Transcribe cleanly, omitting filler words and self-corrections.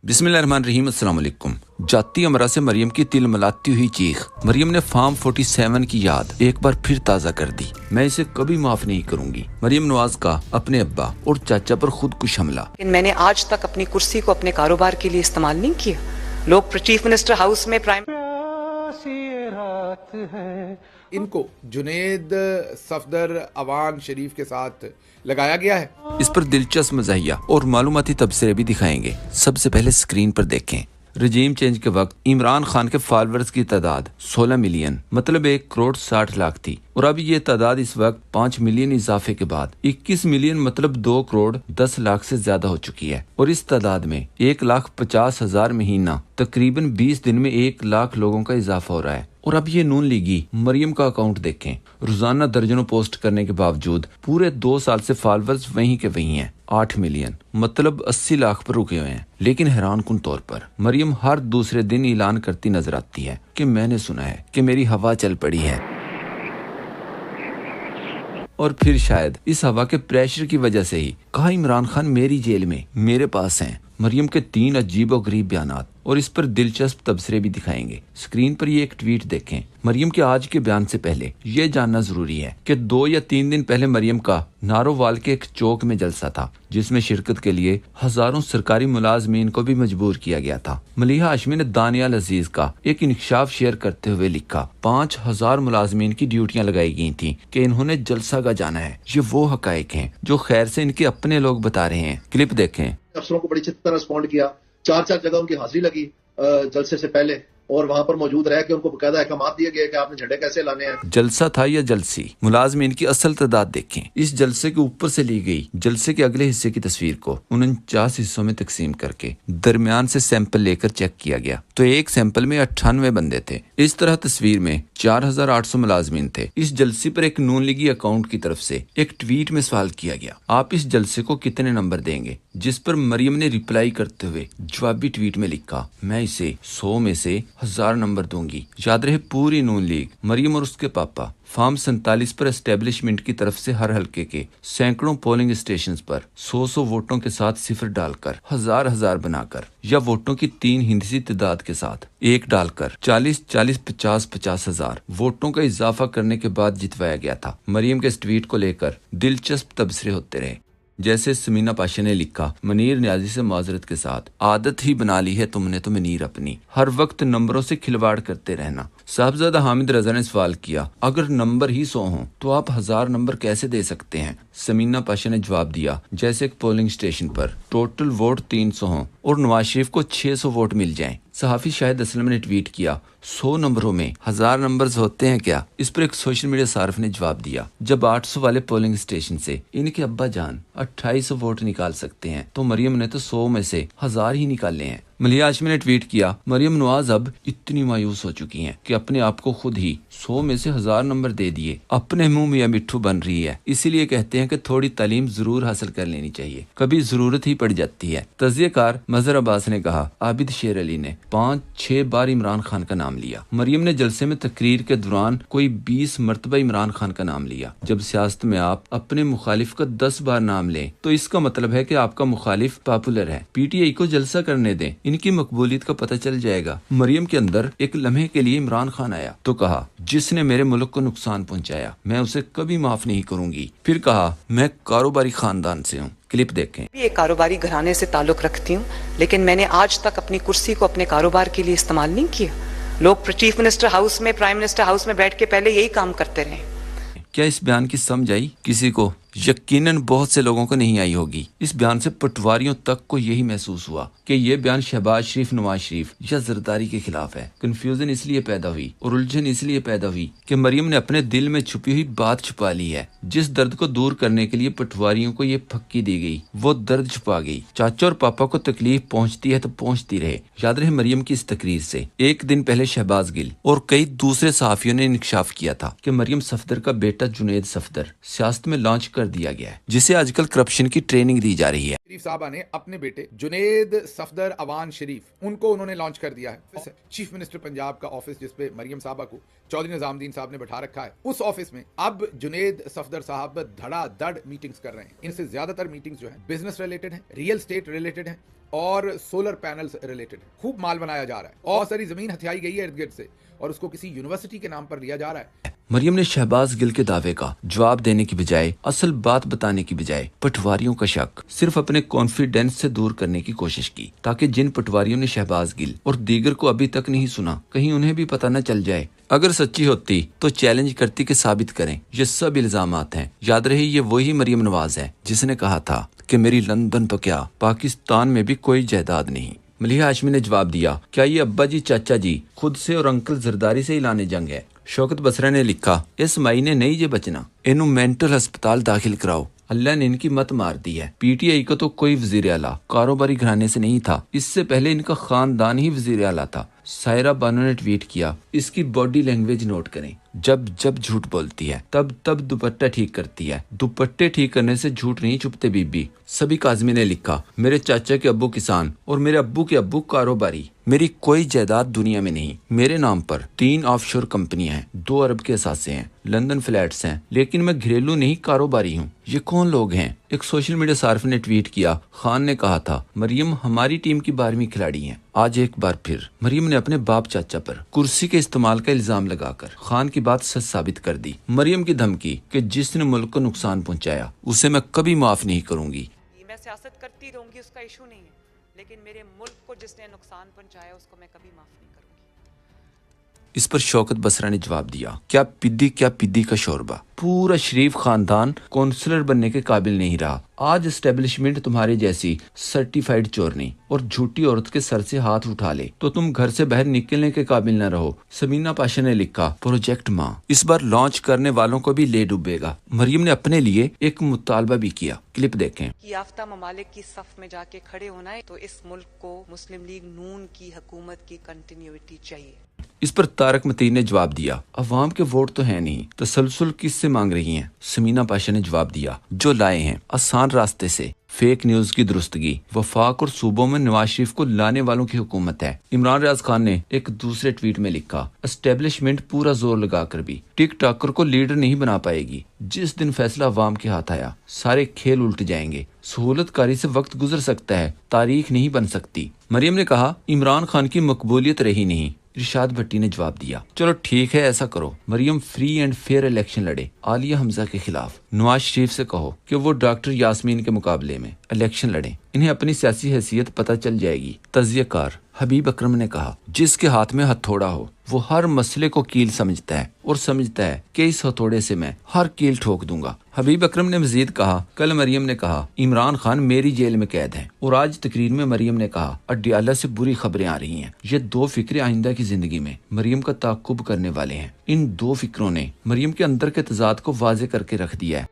बिस्मिल्लाहिर्रहमानिर्रहीम। अस्सलाम वालेकुम। जाती अमरा से मरियम की तिल मलाती हुई चीख। मरियम ने फार्म 47 की याद एक बार फिर ताज़ा कर दी। मैं इसे कभी माफ नहीं करूंगी। मरियम नवाज का अपने अब्बा और चाचा पर खुदकुश हमला। मैंने आज तक अपनी कुर्सी को अपने कारोबार के लिए इस्तेमाल नहीं किया। लोग चीफ मिनिस्टर हाउस में प्राइम इनको जुनेद सफदर अवान शरीफ के साथ लगाया गया है। इस पर दिलचस्प मज़ाहिया और मालूमाती तबसरे भी दिखाएंगे। सबसे पहले स्क्रीन पर देखें। रजीम चेंज के वक्त इमरान खान के फॉलोअर्स की तादाद 16 मिलियन मतलब 1 करोड़ 60 लाख थी, और अब ये तादाद इस वक्त 5 मिलियन इजाफे के बाद 21 मिलियन मतलब 2 करोड़ 10 लाख से ज्यादा हो चुकी है। और इस तादाद में 1,50,000 महीना तकरीबन 20 दिन में 1 लाख लोगों का इजाफा हो रहा है। और अब ये नून लीगी मरियम का अकाउंट देखें। रोजाना दर्जनों पोस्ट करने के बावजूद पूरे 2 साल से फॉलोअर्स वहीं के वहीं हैं। 8 मिलियन मतलब 80 लाख पर रुके हुए हैं। लेकिन हैरान कुन तौर पर मरियम हर दूसरे दिन ऐलान करती नजर आती है कि मैंने सुना है कि मेरी हवा चल पड़ी है, और फिर शायद इस हवा के प्रेशर की वजह से ही कहा इमरान खान मेरी जेल में मेरे पास हैं। मरियम के 3 अजीब और गरीब बयानात और इस पर दिलचस्प तबसरे भी दिखाएंगे। स्क्रीन पर ये एक ट्वीट देखें। मरियम के आज के बयान से पहले ये जानना जरूरी है कि 2 या 3 दिन पहले मरियम का नारोवाल के एक चौक में जलसा था, जिसमें शिरकत के लिए हजारों सरकारी मुलाजमीन को भी मजबूर किया गया था। मलिहा हाशमी ने दानियाल अजीज का एक इंकशाफ शेयर करते हुए लिखा, 5000 मुलाजमीन की ड्यूटियां लगाई गई थी कि इन्होंने जलसा का जाना है। ये वो हकायक हैं जो खैर से इनके अपने लोग बता रहे हैं। क्लिप देखें। अफसरों को बड़ी अच्छी तरह रिस्पॉन्ड किया। 4 जगह उनकी हाजिरी लगी जलसे से पहले, और वहां पर मौजूद रह के उनको बकायदा अहकामात दिए गए कि आपने झंडे कैसे लाने हैं। जलसा था या जलसी, मुलाजमीन की असल तादाद देखें। इस जलसे के ऊपर से ली गई जलसे के अगले हिस्से की तस्वीर को 49 हिस्सों में तकसीम करके दरमियान से सैंपल लेकर चेक किया गया तो एक सैंपल में 98 बंदे थे। इस तरह तस्वीर में 4800 मुलाजमीन थे। इस जलसे पर एक नून लीगी अकाउंट की तरफ से एक ट्वीट में सवाल किया गया, आप इस जलसे को कितने नंबर देंगे? जिस पर मरियम ने रिप्लाई करते हुए जवाबी ट्वीट में लिखा, मैं इसे 100 में से 1000 नंबर दूंगी। याद रहे पूरी नून लीग मरियम और उसके पापा फार्म 47 पर एस्टेब्लिशमेंट की तरफ से हर हलके के सैकड़ों पोलिंग स्टेशंस पर 100 वोटों के साथ 0 डालकर 1000 बनाकर, या वोटों की 3 हिंदसी तादाद के साथ 1 डालकर 40 50 हजार वोटों का इजाफा करने के बाद जितवाया गया था। मरियम के इस ट्वीट को लेकर दिलचस्प तबसरे होते रहे। जैसे समीना पाशा ने लिखा, मनीर न्याजी से माजरत के साथ, आदत ही बना ली है तुमने तो मनीर अपनी, हर वक्त नंबरों से खिलवाड़ करते रहना। साहबजादा हामिद रजा ने सवाल किया, अगर नंबर ही 100 हों तो आप 1000 नंबर कैसे दे सकते हैं? समीना पाशा ने जवाब दिया, जैसे एक पोलिंग स्टेशन पर टोटल वोट 300 हों और नवाज शरीफ को 600 वोट मिल जाएं। सहाफी शाहिद असलम ने ट्वीट किया, 100 नंबरों में 1000 नंबर्स होते हैं क्या? इस पर एक सोशल मीडिया सार्फ ने जवाब दिया, जब 800 वाले पोलिंग स्टेशन से इनके अब्बा जान 2800 वोट निकाल सकते हैं तो मरियम ने तो 100 में से 1000 ही निकाले हैं। मलिहा हाशमी ने ट्वीट किया, मरियम नवाज अब इतनी मायूस हो चुकी हैं कि अपने आप को खुद ही 100 में से 1000 नंबर दे दिए। अपने मुंह में मिट्ठू बन रही है, इसीलिए कहते हैं कि थोड़ी तालीम जरूर हासिल कर लेनी चाहिए, कभी जरूरत ही पड़ जाती है। तजियेकार मजहर अब्बास ने कहा, आबिद शेर अली ने 5-6 बार इमरान खान का नाम लिया। मरियम ने जलसे में तकरीर के दौरान कोई 20 मरतबा इमरान खान का नाम लिया। जब सियासत में आप अपने मुखालिफ का 10 बार नाम लें तो इसका मतलब है कि आपका मुखालिफ पॉपुलर है। पीटीआई को जलसा करने दें, इनकी मकबूलियत का पता चल जाएगा। मरियम के अंदर एक लम्हे के लिए इमरान खान आया तो कहा, जिसने मेरे मुल्क को नुकसान पहुंचाया मैं उसे कभी माफ नहीं करूंगी। फिर कहा, मैं कारोबारी खानदान से हूँ। क्लिप देखें। एक कारोबारी घराने से ताल्लुक रखती हूँ, लेकिन मैंने आज तक अपनी कुर्सी को अपने कारोबार के लिए इस्तेमाल नहीं किया। लोग चीफ मिनिस्टर हाउस में प्राइम मिनिस्टर हाउस में बैठ के पहले यही काम करते रहे। क्या इस बयान की समझ आई? किसी को, यकीनन बहुत से लोगों को नहीं आई होगी। इस बयान से पटवारियों तक को यही महसूस हुआ कि ये बयान शहबाज शरीफ, नवाज शरीफ या जरदारी के खिलाफ है। कंफ्यूजन इसलिए पैदा हुई और उलझन इसलिए पैदा हुई कि मरियम ने अपने दिल में छुपी हुई बात छुपा ली है। जिस दर्द को दूर करने के लिए पटवारियों को ये फक्की दी गई, वो दर्द छुपा गई। चाचा और पापा को तकलीफ पहुंचती है तो पहुंचती रहे। याद रहे मरियम की इस तकरीर से एक दिन पहले शहबाज गिल और कई दूसरे सहाफियों ने इंकशाफ किया था कि मरियम सफदर का बेटा जुनेद सफदर सियासत में लॉन्च कर दिया गया है, जिसे आजकल करप्शन की ट्रेनिंग दी जा रही है। शरीफ साहबा ने अपने बेटे जुनेद सफदर अवान शरीफ उनको उन्होंने लॉन्च कर दिया है। चीफ मिनिस्टर पंजाब का ऑफिस जिसपे मरियम साहबा को चौधरी निजामुद्दीन साहब ने बैठा रखा है, उस ऑफिस में अब जुनेद सफदर साहब धड़ाधड़ मीटिंग्स कर रहे हैं। इनसे ज्यादातर मीटिंग्स जो है बिजनेस रिलेटेड है, रियल स्टेट रिलेटेड है और सोलर पैनल्स रिलेटेड है। खूब माल बनाया जा रहा है और सारी जमीन हथियाई गई है इर्द गिर्द से और उसको किसी यूनिवर्सिटी के नाम पर लिया जा रहा है। मरियम ने शहबाज गिल के दावे का जवाब देने की बजाय, असल बात बताने की बजाय पटवारियों का शक सिर्फ अपने कॉन्फिडेंस से दूर करने की कोशिश की, ताकि जिन पटवारियों ने शहबाज गिल और दीगर को अभी तक नहीं सुना, कहीं उन्हें भी पता न चल जाए। अगर सच्ची होती तो चैलेंज करती कि साबित करें ये सब इल्जामात हैं। याद रहे ये वही मरियम नवाज है जिसने कहा था कि मेरी लंदन तो क्या, पाकिस्तान में भी कोई जायदाद नहीं। मलिहा हाशमी ने जवाब दिया, क्या ये अब्बा जी चाचा जी खुद से और अंकल जरदारी से ऐलान जंग है? शौकत बसरा ने लिखा, इस महीने नहीं जे बचना, इन्हू मेंटल अस्पताल दाखिल कराओ, अल्लाह ने इनकी मत मार दी है। पीटीआई को तो कोई वजीर आला कारोबारी घराने से नहीं था, इससे पहले इनका खानदान ही वजीर आला था। सायरा बानो ने ट्वीट किया, इसकी बॉडी लैंग्वेज नोट करें, जब जब झूठ बोलती है तब तब दुपट्टा ठीक करती है, दुपट्टे ठीक करने से झूठ नहीं छुपते बीबी। सभी काजमी ने लिखा, मेरे चाचा के अब्बू किसान और मेरे अब्बू के अब्बू कारोबारी, मेरी कोई जायदाद दुनिया में नहीं। मेरे नाम पर 3 ऑफशोर कंपनियां हैं, 2 अरब के असासे हैं, लंदन फ्लैट्स हैं, लेकिन मैं घरेलू नहीं कारोबारी हूँ। ये कौन लोग हैं? एक सोशल मीडिया सार्फ ने ट्वीट किया, खान ने कहा था मरियम हमारी टीम की 12वीं खिलाड़ी है। आज एक बार फिर मरियम ने अपने बाप चाचा पर कुर्सी के इस्तेमाल का इल्जाम लगाकर खान की बात सच साबित कर दी। मरियम की धमकी कि जिसने मुल्क को नुकसान पहुंचाया उसे मैं कभी माफ नहीं करूंगी। मैं सियासत करती रहूंगी, उसका इशू नहीं है, लेकिन मेरे मुल्क को जिसने नुकसान पहुंचाया उसको मैं कभी माफ नहीं करूंगी। इस पर शौकत बसरा ने जवाब दिया, क्या पिद्दी का शोरबा, पूरा शरीफ खानदान काउंसलर बनने के काबिल नहीं रहा। आज एस्टेब्लिशमेंट तुम्हारे जैसी सर्टिफाइड चोरनी और झूठी औरत के सर से हाथ उठा ले तो तुम घर से बाहर निकलने के काबिल न रहो। समीना पाशा ने लिखा, प्रोजेक्ट माँ इस बार लॉन्च करने वालों को भी ले डूबेगा। मरियम ने अपने लिए एक मुतालबा भी किया, क्लिप देखें। याफ्ता ममालिक की सफ में जाके खड़े होना है तो इस मुल्क को मुस्लिम लीग नून की हुकूमत की कंटिन्यूटी चाहिए। इस पर तारक मतीन ने जवाब दिया, अवाम के वोट तो है नहीं, तसलसल किससे मांग रही हैं? समीना पाशा ने जवाब दिया, जो लाए हैं आसान रास्ते से। फेक न्यूज की दुरुस्तगी वफाक और सूबों में नवाज शरीफ को लाने वालों की हुकूमत है। इमरान रियाज खान ने एक दूसरे ट्वीट में लिखा, एस्टेब्लिशमेंट पूरा जोर लगाकर भी टिक टॉकर को लीडर नहीं बना पाएगी। जिस दिन फैसला अवाम के हाथ आया सारे खेल उल्ट जाएंगे। सहूलतकारी से वक्त गुजर सकता है, तारीख नहीं बन सकती। मरियम ने कहा, इमरान खान की मकबूलियत रही नहीं। इरशाद भट्टी ने जवाब दिया, चलो ठीक है ऐसा करो, Maryam free and fair election लड़े आलिया हमजा के खिलाफ। नवाज शरीफ से कहो कि वो डॉक्टर यास्मीन के मुकाबले में इलेक्शन लड़े, इन्हें अपनी सियासी हैसियत पता चल जाएगी। तज़कियाकार हबीब अकरम ने कहा, जिसके हाथ में हथौड़ा हो वो हर मसले को कील समझता है और समझता है कि इस हथौड़े से मैं हर कील ठोक दूंगा। हबीब अकरम ने मजीद कहा, कल मरियम ने कहा इमरान खान मेरी जेल में कैद है, और आज तकरीर में मरियम ने कहा अड्याला से बुरी खबरें आ रही हैं। ये 2 फिक्रे आइंदा की जिंदगी में मरियम का ताकुब करने वाले हैं। इन 2 फिक्रों ने मरियम के अंदर के तजाद को वाजे करके रख दिया है।